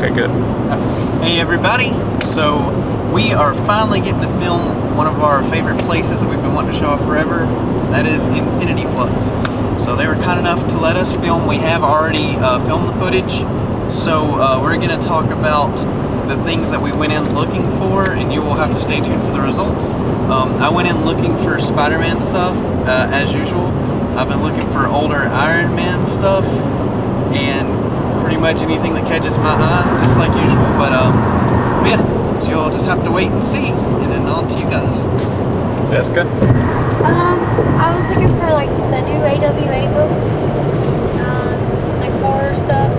Okay, good. Hey everybody, so we are finally getting to film one of our favorite places that we've been wanting to show off forever. That is Infinity Flux. So they were kind enough to let us film. We have already filmed the footage, so we're going to talk about the things that we went in looking for, and you will have to stay tuned for the results. I went in looking for Spider-Man stuff, as usual. I've been looking for older Iron Man stuff, and pretty much anything that catches my eye, just like usual. But yeah, so you'll just have to wait and see, and then on to you guys. Jessica? I was looking for like the new AWA books, like horror stuff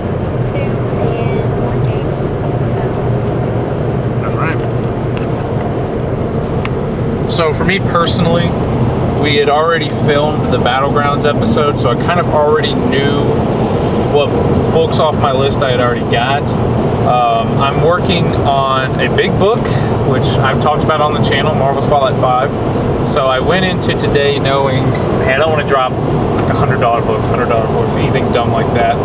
too, and board games and stuff like that. All right. So for me personally, we had already filmed the Battlegrounds episode, so I kind of already knew what books off my list I had already got. I'm working on a big book, which I've talked about on the channel, Marvel Spotlight 5. So I went into today knowing, man, I don't want to drop like $100 book, anything dumb like that.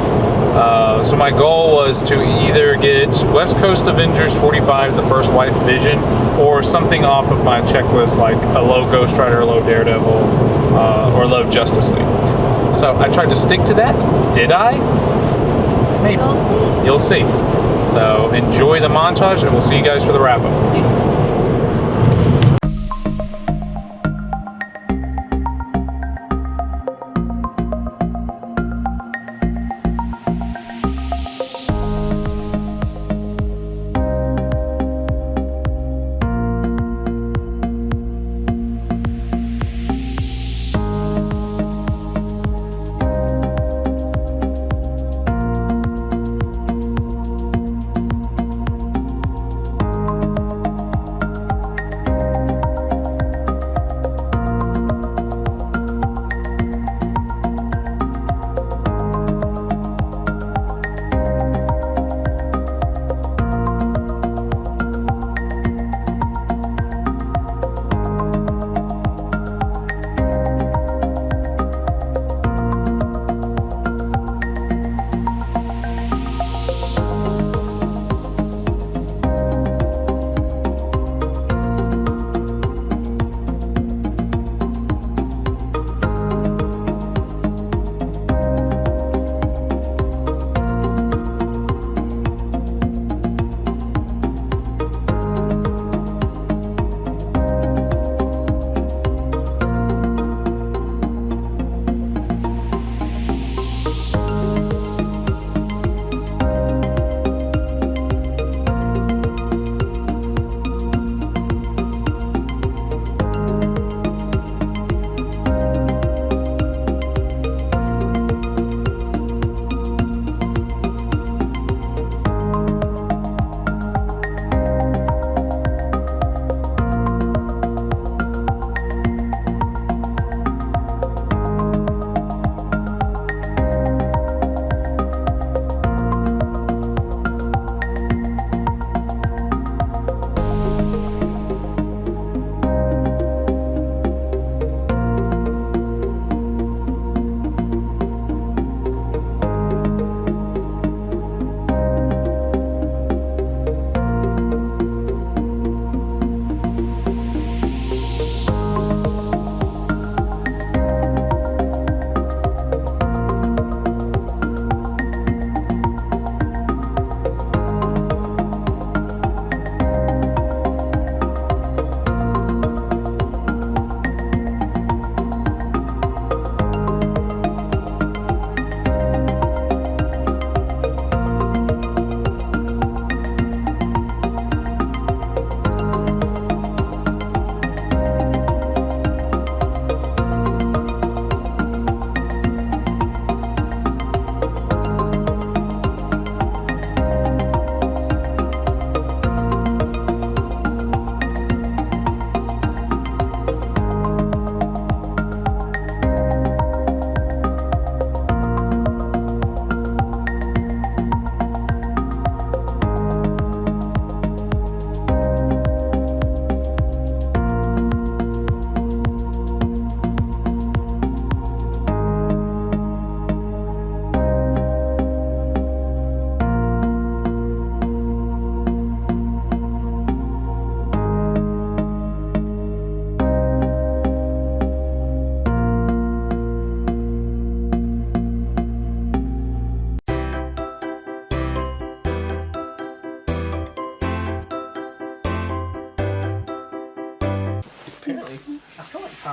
So my goal was to either get West Coast Avengers 45, the first White Vision, or something off of my checklist like a low Ghost Rider, a low Daredevil, or low Justice League. So I tried to stick to that. Did I? Maybe. You'll see. So enjoy the montage, and we'll see you guys for the wrap-up portion.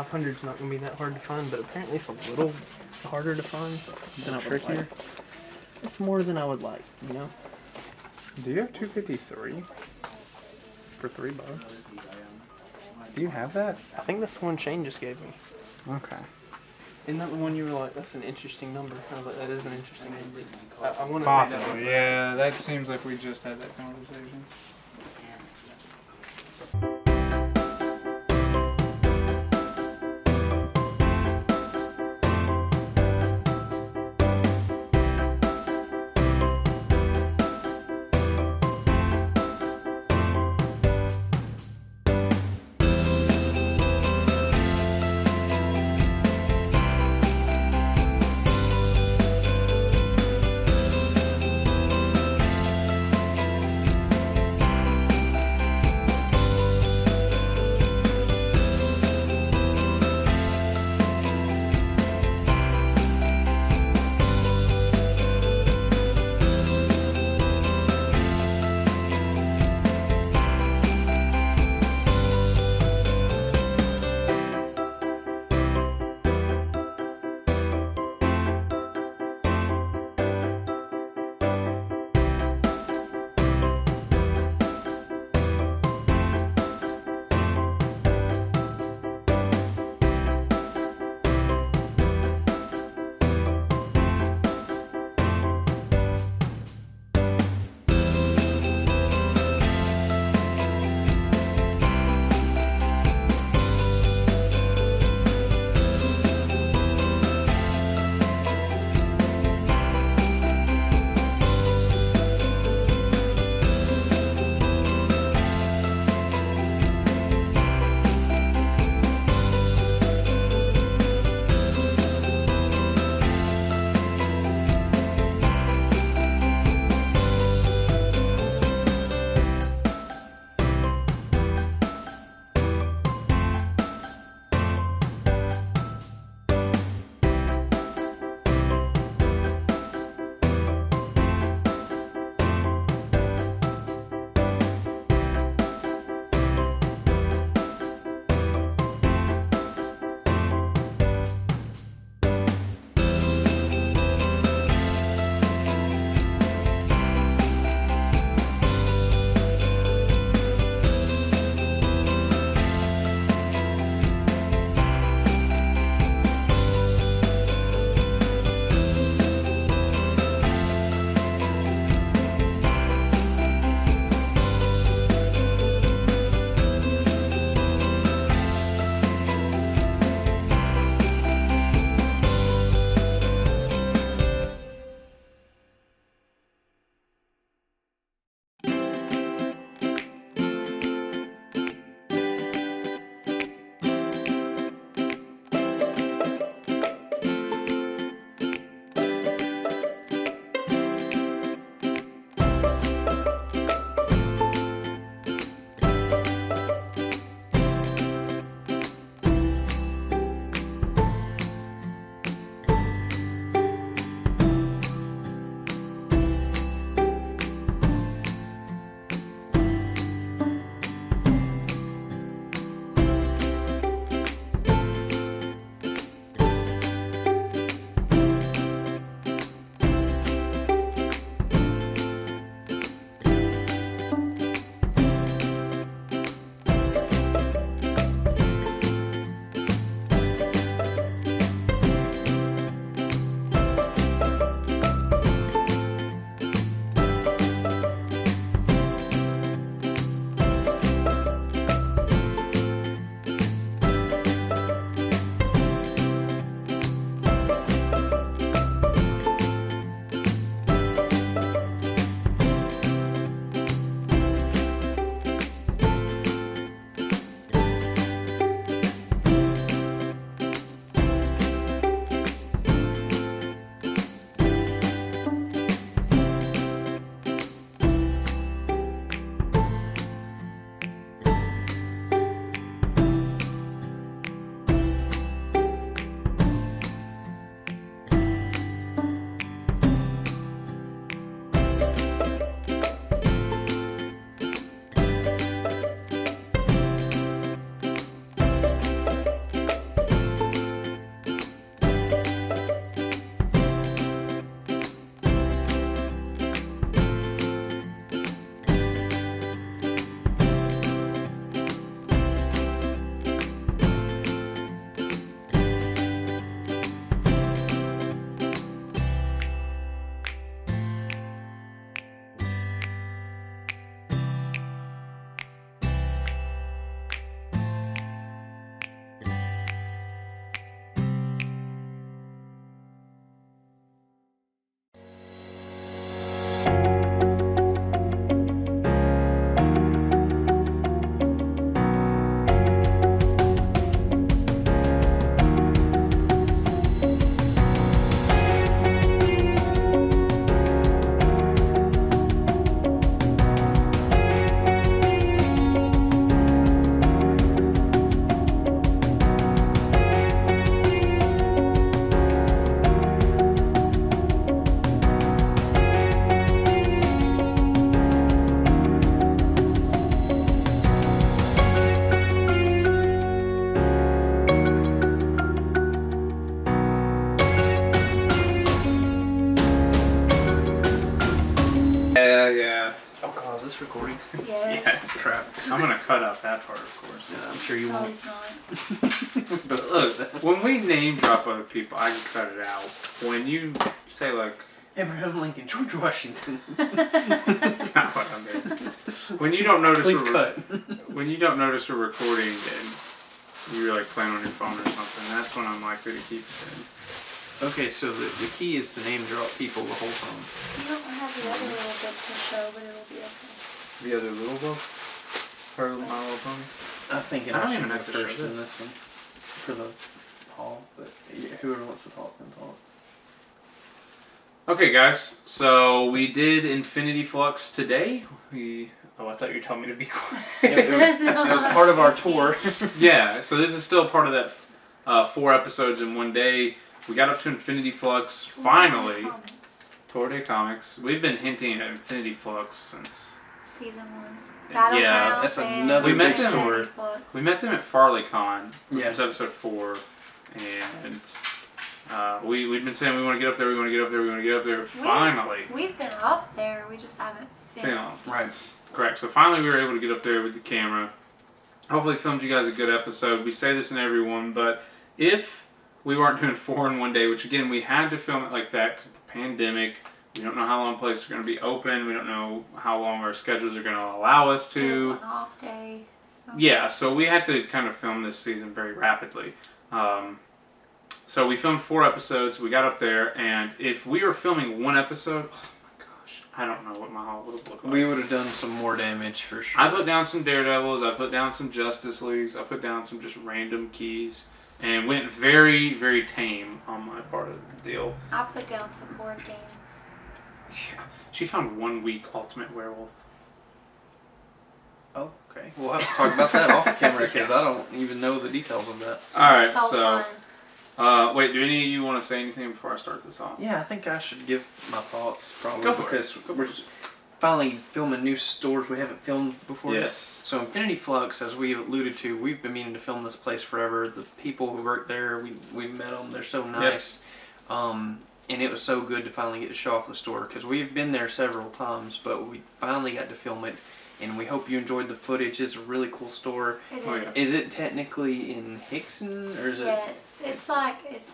500's not going to be that hard to find, but apparently it's a little harder to find than I would like. It's more than I would like, you know? Do you have 253 for $3? Do you have that? I think that's the one Shane just gave me. Okay. Isn't that the one you were like, that's an interesting number? I was like, that is an interesting number. I want to say that. Possibly, yeah. That seems like we just had that conversation. Oh god, is this recording? Yeah. Yes. Crap. I'm gonna cut out that part, of course. Yeah, I'm sure you No, won't. he's not. But look, when we name drop other people, I can cut it out. When you say like, Abraham Lincoln, George Washington. that's not what I mean. When you don't notice, Please cut. When you don't notice we're recording and you're like playing on your phone or something, that's when I'm likely to keep it in. Okay, so the key is to name drop people the whole time. You don't have the other little book to show, but it will be okay. The other little book? For My Little Pony? I think it I don't should even go have to show first in this. this one. For the hall, but yeah, whoever wants to talk can talk. Okay, guys, so we did Infinity Flux today. I thought you were telling me to be quiet. It was part of our tour. Yeah, so this is still part of that 4 episodes in one day. We got up to Infinity Flux, finally. Comics. Tour Day Comics. We've been hinting at Infinity Flux since... Season 1. Yeah, that's and another big Infinity story. Flux. We met them at FarleyCon, which Yeah. was episode 4, and we'd been saying we want to get up there, we want to get up there, we want to get up there. Finally, We've been up there, we just haven't filmed. filmed. Right. Correct. So finally, we were able to get up there with the camera. Hopefully, filmed you guys a good episode. We say this in every one, but if we weren't doing 4 in one day, which again we had to film it like that because of the pandemic. We don't know how long places are going to be open. We don't know how long our schedules are going to allow us It was to. an off day. So. Yeah, so we had to kind of film this season very rapidly. So we filmed 4 episodes. We got up there, and if we were filming 1 episode, oh my gosh, I don't know what my haul would have looked like. We would have done some more damage for sure. I put down some Daredevils. I put down some Justice Leagues. I put down some just random keys, and went very, very tame on my part of the deal. I put down some board games. Yeah. She found 1 week Ultimate Werewolf. Oh, okay. We'll have to talk about that off the camera because I don't even know the details of that. All right, So so fun. wait, do any of you want to say anything before I start this off? Yeah, I think I should give my thoughts probably Go for it. because Go for we're it. finally filming new stores we haven't filmed before. Yes. So Infinity Flux, as we alluded to, we've been meaning to film this place forever. The people who work there, we met them. They're so nice. And it was so good to finally get to show off the store because we've been there several times, but we finally got to film it. And we hope you enjoyed the footage. It's a really cool store. It Oh, is. yeah. Is it technically in Hixson or is it? Yes, it's like it's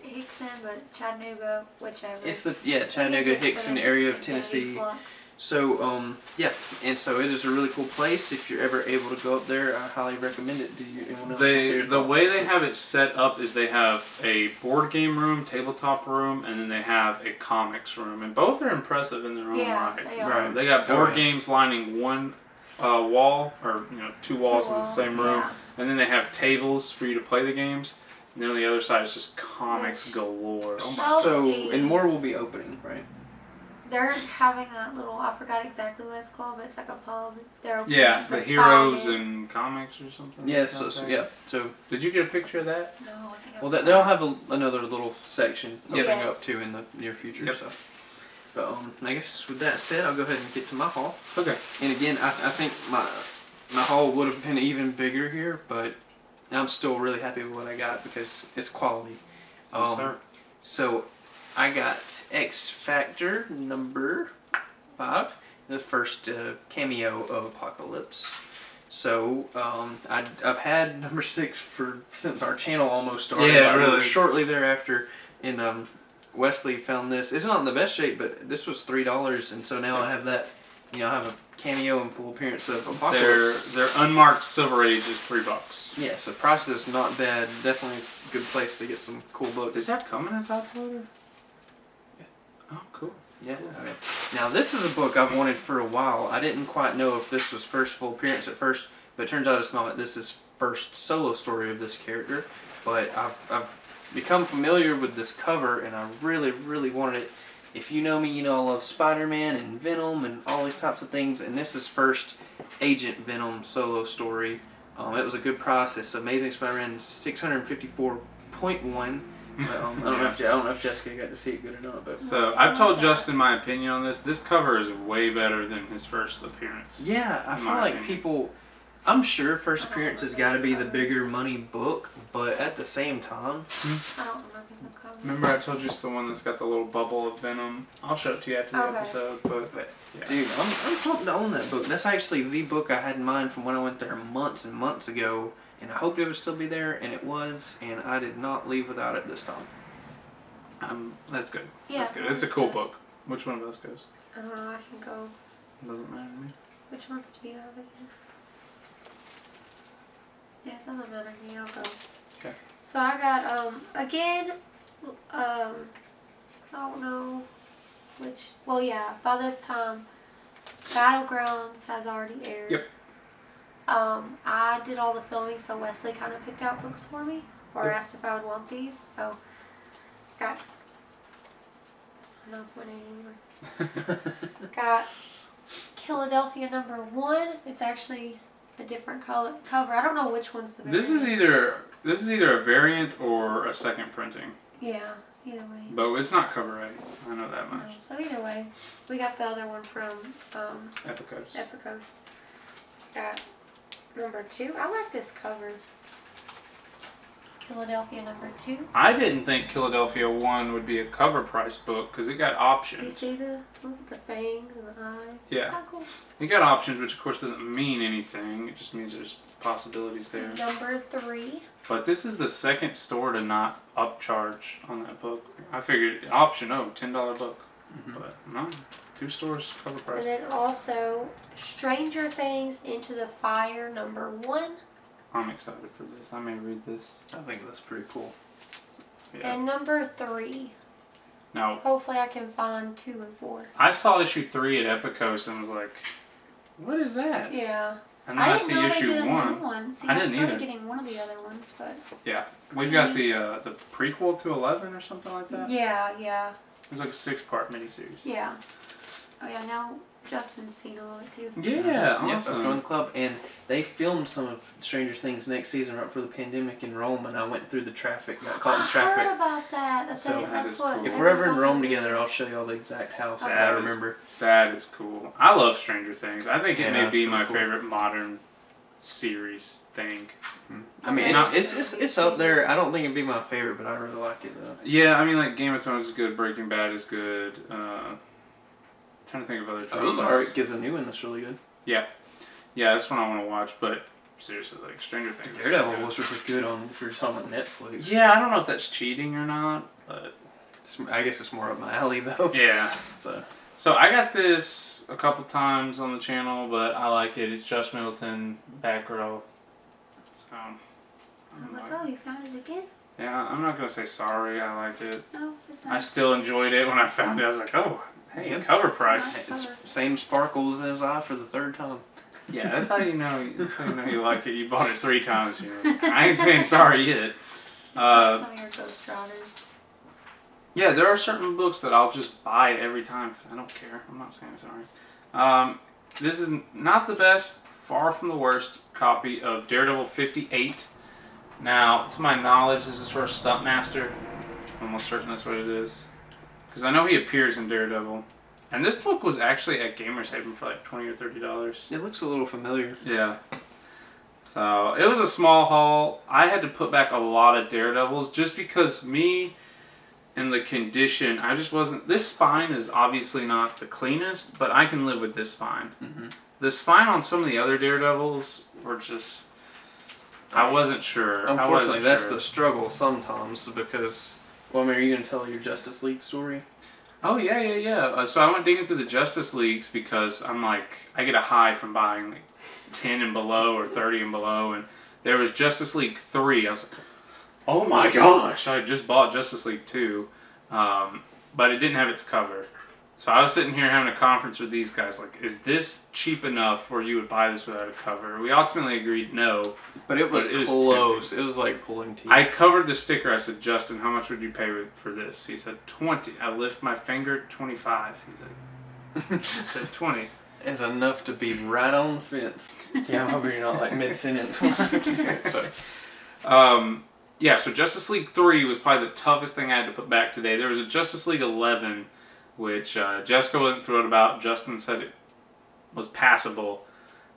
Hixson, but Chattanooga, whichever. It's the Chattanooga, Hixson area of Tennessee. Flux. So yeah, and so it is a really cool place. If you're ever able to go up there, I highly recommend it. Do you anyone else want to say your The thoughts? way they have it set up is they have a board game room, tabletop room, and then they have a comics room, and both are impressive in their own Yeah, right. they So are. they got Oh, board yeah. games lining one wall, or 2 walls in the same room, Yeah. and then they have tables for you to play the games. And then on the other side is just comics Yes. galore. Oh my! I'll So see. and more will be opening, right? They're having a little, I forgot exactly what it's called, but it's like a pub. They're opening Yeah, the beside heroes it. and comics or something. Yeah. like So that. yeah. So Did you get a picture of that? No, I think well, they'll have another little section opening Yes. up too in the near future. Yep. So, but I guess with that said, I'll go ahead and get to my haul. Okay. And again, I think my haul would have been even bigger here, but I'm still really happy with what I got because it's quality. Yes, sir. So I got X Factor number 5, the first cameo of Apocalypse. So I've had number 6 since our channel almost started. Yeah, Like, really. Shortly thereafter, and Wesley found this. It's not in the best shape, but this was $3, and so now I have that. I have a cameo and full appearance of Apocalypse. Their unmarked Silver Age is $3. Yeah, so price is not bad. Definitely a good place to get some cool books. Does that come in a top loader? Yeah. Oh, cool. Yeah. Okay. Now this is a book I've wanted for a while. I didn't quite know if this was first full appearance at first, but it turns out it's not. This is first solo story of this character. But I've become familiar with this cover, and I really, really wanted it. If you know me, you know I love Spider-Man and Venom and all these types of things, and this is first Agent Venom solo story. It was a good price. It's Amazing Spider-Man 654.1. I don't know if Jessica got to see it good or not, but So I've told Justin my opinion on this. This cover is way better than his first appearance. yeah, I In feel my like opinion. people I'm sure First Appearance has got to be the bigger money book, but at the same time, I don't remember the cover. Remember I told you it's the one that's got the little bubble of venom? I'll show it to you after the Okay. episode, but yeah. dude, I'm pumped to own that book. That's actually the book I had in mind from when I went there months and months ago, and I hoped it would still be there, and it was, and I did not leave without it this time. That's good. Yeah, That's good. It's a cool book. Which one of us goes? I don't know. I can go. Doesn't matter to me. Which ones do you have again? Yeah, it doesn't matter to me. I'll go. Okay. So I got again I don't know which. Well, yeah. By this time, Battlegrounds has already aired. Yep. I did all the filming, so Wesley kind of picked out books for me, or Yep. asked if I would want these. So got. It's not pointing anymore. Got Philadelphia #1. It's actually a different cover. I don't know which one's the This is either a variant or a second printing, Yeah, either way. but it's not cover A. I know that much. So either way, we got the other one from Epicos. Epicos. Got #2. I like this cover. Philadelphia #2. I didn't think Philadelphia 1 would be a cover price book because it got You options. see look at the fangs and the eyes. Yeah. It's kind of cool. It got options, which of course doesn't mean anything. It just means there's possibilities there. #3. But this is the second store to not upcharge on that book. I figured option, $10 book. But no, 2 stores cover And price. then also Stranger Things Into the Fire #1. I'm excited for this. I may read this. I think that's pretty cool. Yeah. And #3. Now, Hopefully I can find 2 and 4. I saw issue 3 at Epicos and was like, what is that? Yeah. And then I didn't see know they issue did a new 1. one. See, I I didn't started either. getting one of the other ones, but Yeah. We've got the prequel to 11 or something like that. yeah. It's like a 6-part miniseries. Yeah. Oh yeah, now Justin's seen all of it too. Yeah, Yep, I've awesome. joined the club, and they filmed some of Stranger Things next season right before the pandemic in Rome, and I went through the traffic, got caught in I traffic. heard about that. So that is That's what. cool. If we're ever in everyone Rome told me. together, I'll show you all the exact house that I That is- remember. That is cool. I love Stranger Things. I think it Yeah, may it's be really my cool. favorite modern series thing. I mean, Okay. it's up there. I don't think it'd be my favorite, but I really like it though. Yeah, I mean, like Game of Thrones is good, Breaking Bad is good. Trying to think of other dramas. Ozark is a new one that's really good. Yeah, that's one I want to watch. But seriously, like Stranger Things. is so Daredevil good. was really good on if you're talking about Netflix. Yeah, I don't know if that's cheating or not, but I guess it's more up my alley though. yeah. So So I got this a couple times on the channel, but I like it. It's Josh Middleton, back row. So I was I'm like, like, oh, you found it again? yeah, I'm not gonna say sorry. I like it. No, it's I not. still enjoyed it when I found it. I was like, oh, hey, Yep. cover price. Nice. it's same sparkles as I for the 3rd time. Yeah, that's how you know. That's how you know you like it. You bought it 3 times. You know. I ain't saying sorry yet. It's like some of your Ghost Riders. Yeah, there are certain books that I'll just buy every time because I don't care. I'm not saying sorry. This is not the best, far from the worst copy of Daredevil 58. Now, to my knowledge, this is for a Stuntmaster. I'm almost certain that's what it is. Because I know he appears in Daredevil. And this book was actually at Gamers Haven for like $20 or $30. It looks a little familiar. Yeah. So, it was a small haul. I had to put back a lot of Daredevils just because me and the condition, I just wasn't... This spine is obviously not the cleanest, but I can live with this spine. Mm-hmm. The spine on some of the other Daredevils were just... I wasn't sure. Unfortunately, that's the struggle sometimes because. Well, I mean, are you gonna tell your Justice League story? Oh, yeah. So I went digging through the Justice Leagues because I'm like... I get a high from buying like 10 and below or 30 and below, and there was Justice League 3. I was like, oh my gosh, I just bought Justice League 2, but it didn't have its cover. So I was sitting here having a conference with these guys, like, is this cheap enough where you would buy this without a cover? We ultimately agreed no. But it was close. It was like pulling teeth. I covered the sticker. I said, Justin, how much would you pay for this? He said, 20. I lift my finger, 25. He's like, I said, 20. It's enough to be right on the fence. Yeah, I'm hoping you're not like mid-sentence. Yeah, so Justice League 3 was probably the toughest thing I had to put back today. There was a Justice League 11, which Jessica wasn't thrilled about. Justin said it was passable.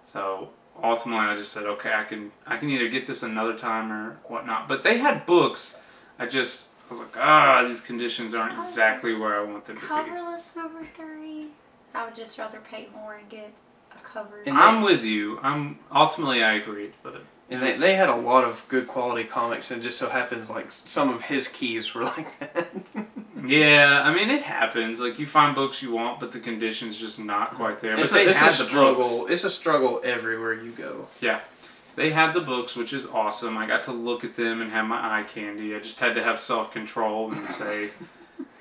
So ultimately I just said, okay, I can either get this another time or whatnot. But they had books. I was like, these conditions aren't exactly where I want them to be. Coverless number 3. I would just rather pay more and get a cover. And I'm with you. Ultimately I agreed, but And they had a lot of good quality comics, and it just so happens like some of his keys were like that. yeah, I mean it happens. Like you find books you want, but the condition's just not quite there. It's But they had the struggle. books. It's a struggle everywhere you go. Yeah, they had the books, which is awesome. I got to look at them and have my eye candy. I just had to have self-control and say,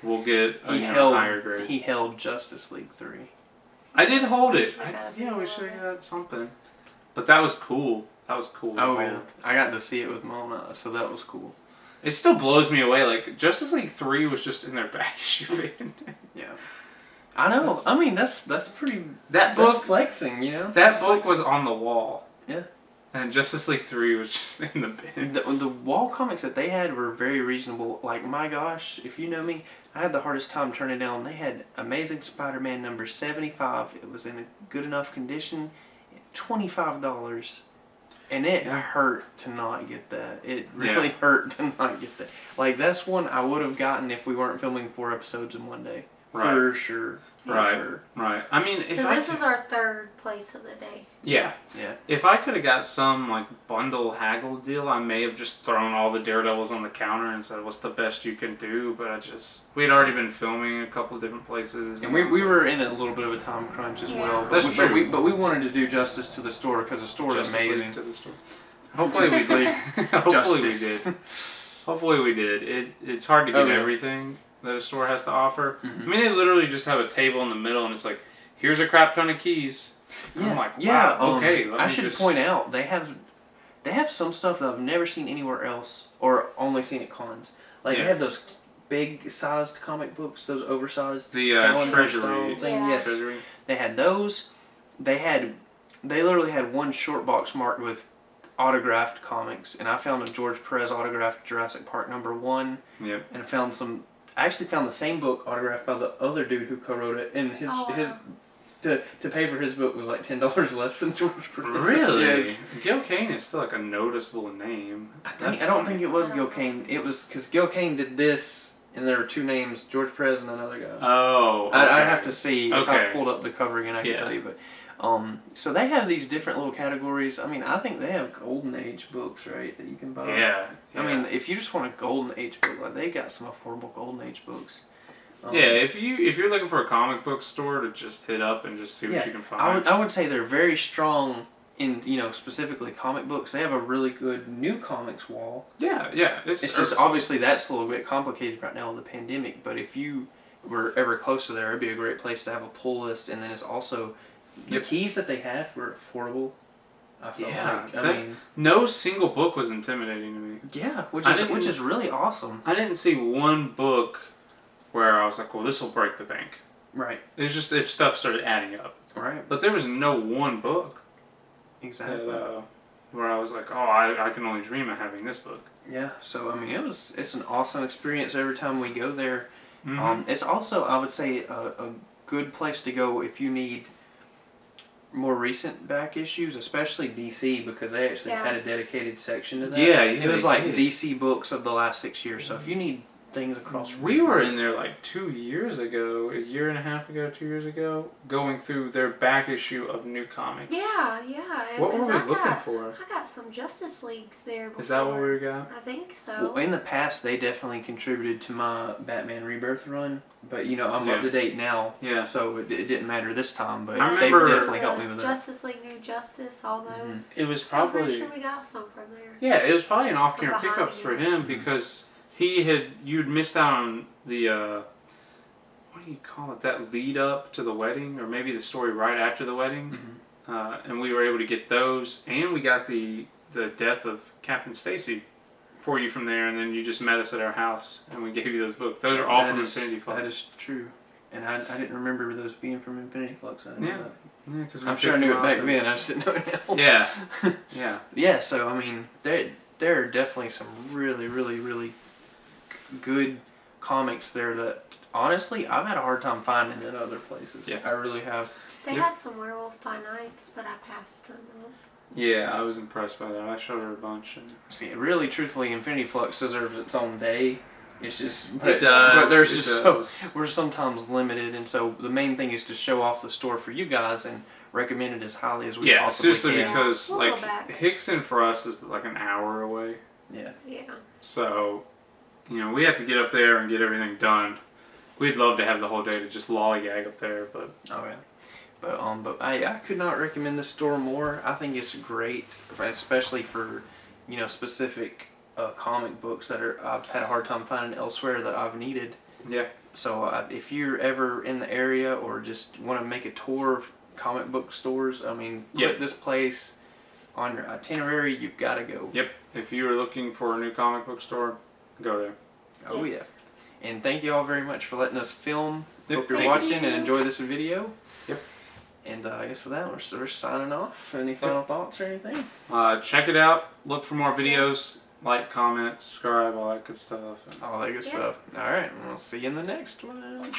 "We'll get a higher grade." He held Justice League 3. I did hold it. We We should have got something. But that was cool. That was cool. Oh yeah, I got to see it with Mona, so that was cool. It still blows me away. Like Justice League 3 was just in their back issue bin. Yeah, I know. I mean, that's pretty. That That's book, flexing, you know. that book was on the wall. Yeah. And Justice League 3 was just in the bin. The wall comics that they had were very reasonable. Like, my gosh, if you know me, I had the hardest time turning down. They had Amazing Spider-Man number 75. It was in a good enough condition. $25. And it hurt to not get that. It really hurt to not get that. Like, that's one I would have gotten if we weren't filming 4 episodes in one day. Right. For sure. Right. I mean, if Because this was our 3rd place of the day. Yeah. If I could have got some like bundle haggle deal, I may have just thrown all the Daredevils on the counter and said, "What's the best you can do?" But we had already been filming a couple of different places, and we were in a little bit of a time crunch as well. That's true. But we wanted to do justice to the store because the store is amazing. To the store. Hopefully we did. Hopefully we did. Hopefully we did. It's hard to get everything that a store has to offer. Mm-hmm. I mean, they literally just have a table in the middle, and it's like, here's a crap ton of keys. Yeah, I'm like, wow, okay. I should point out they have some stuff that I've never seen anywhere else, or only seen at cons. Like they have those big sized comic books, those oversized treasury thing. Yeah. Yes, Treasury. they had those. They literally had one short box marked with autographed comics, and I found a George Perez autographed Jurassic Park #1. Yep. And I actually found the same book autographed by the other dude who co-wrote it, and his to pay for his book was like $10 less than George Perez. Really? Yes. Gil Kane is still like a noticeable name. I don't think it was Gil Kane. It was because Gil Kane did this, and there were 2 names: George Perez and another guy. Oh. Okay. I'd have to see if I pulled up the cover again. I can tell you, but. So they have these different little categories. I mean, I think they have Golden Age books, right, that you can buy. Yeah. I mean, if you just want a Golden Age book, like they got some affordable Golden Age books. If you're looking for a comic book store to just hit up and just see what you can find. I would say they're very strong in specifically comic books. They have a really good new comics wall. Yeah. It's just obviously that's a little bit complicated right now with the pandemic. But if you were ever close to there, it'd be a great place to have a pull list. And then it's also the keys that they have were affordable. I felt like. I mean, no single book was intimidating to me. Yeah, which is really awesome. I didn't see one book where I was like, well, this will break the bank. Right. It was just if stuff started adding up. Right. But there was no one book. Exactly. Where I was like, oh, I can only dream of having this book. Yeah. So I mean, it's an awesome experience every time we go there. Mm-hmm. It's also, I would say, a good place to go if you need more recent back issues, especially DC, because they actually had a dedicated section to that. Yeah, it was like DC books of the last 6 years. So if you need things across, we were in there like 2 years ago, a year and a half ago, 2 years ago, going through their back issue of new comics. Yeah. What were we looking for? I got some Justice Leagues there before. Is that what we got? I think so. Well, in the past, they definitely contributed to my Batman Rebirth run, but I'm up to date now. Yeah. So it didn't matter this time, but I they remember definitely helped me with that. Justice League, New Justice, all those. It was So I'm probably. pretty sure we got some from there. Yeah, it was probably an off-camera Behind pickups you. for him because you'd missed out on the what do you call it? That lead up to the wedding, or maybe the story right after the wedding, and we were able to get those, and we got the death of Captain Stacy for you from there, and then you just met us at our house, and we gave you those books. Those are all from Infinity Flux. That is true, and I didn't remember those being from Infinity Flux. I didn't know that. Yeah, because I'm sure I knew it back then. I just didn't know it now. Yeah. Yeah. So I mean, there are definitely some really, really, really good comics there that honestly I've had a hard time finding in other places. Yeah. I really have. They had some Werewolf by Nights, but I passed them up. Yeah, I was impressed by that. I showed her a bunch. And See, really, truthfully, Infinity Flux deserves its own day. It's just, It does, but there's it just does. so we're sometimes limited, and so the main thing is to show off the store for you guys and recommend it as highly as we yeah, possibly seriously, can. because We'll go like back. Hixson for us is like an hour away. Yeah. Yeah. So, you know, we have to get up there and get everything done. We'd love to have the whole day to just lollygag up there, but Oh yeah. But I could not recommend this store more. I think it's great, especially for, you know, specific comic books that I've had a hard time finding elsewhere that I've needed. yeah. So if you're ever in the area or just want to make a tour of comic book stores, I mean, Yep. put this place on your itinerary. You've got to go. Yep. If you are looking for a new comic book store, go there. Oh Yes. yeah. And thank you all very much for letting us film. Yep. Hope you're Thank watching you. and enjoy this video. Yep. And I guess with that, we're signing off. Any final thoughts or anything? Check it out. Look for more videos. Like, comment, subscribe, all that good stuff. All that good Yeah. stuff. All right. We'll see you in the next one.